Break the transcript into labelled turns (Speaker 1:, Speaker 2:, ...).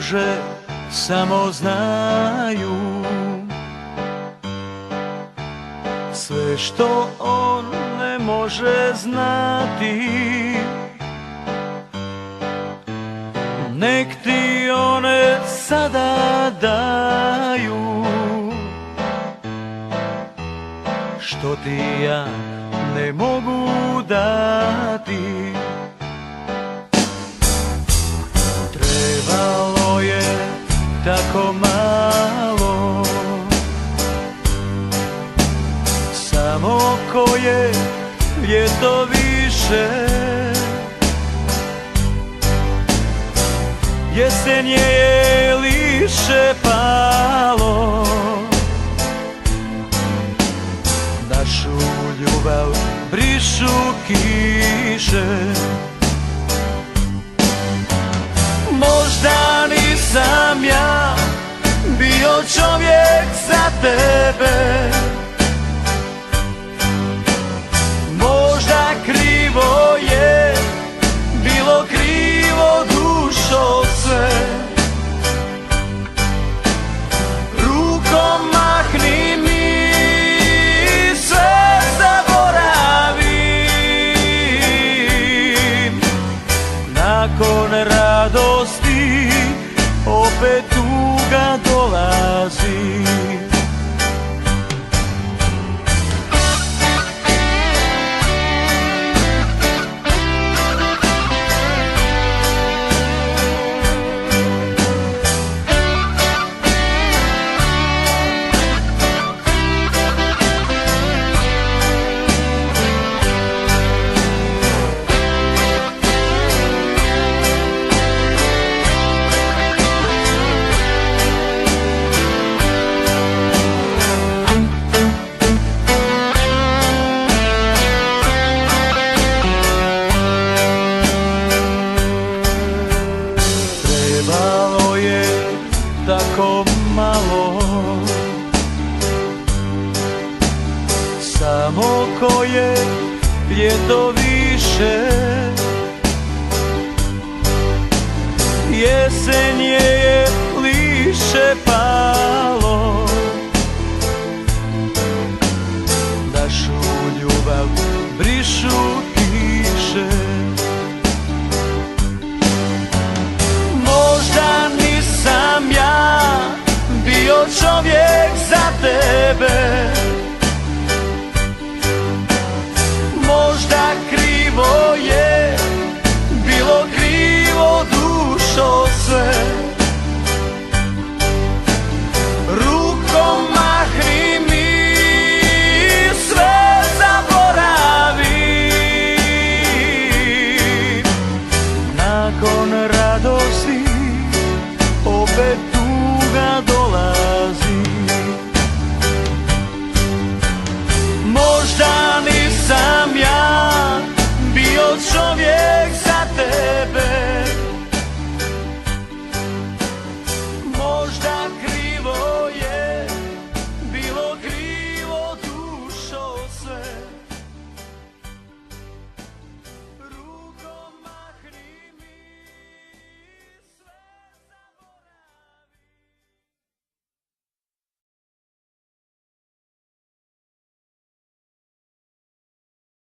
Speaker 1: duže samo znaju sve što on ne može znati. Nek ti one sada daju što ti ja ne mogu dati. Trebalo je tako malo, samo koje ljeto više. Jesen je liše palo, našu ljubav brišu kiše. Možda nisam ja bio čovjek za tebe, možda krivo je bilo, krivo dušo sve. Rukom mahni mi, sve zaboravim. Nakon radosti opet tuga dolazi. Trebalo je tako malo, samo koje ljeto više. Jesen je liše palo,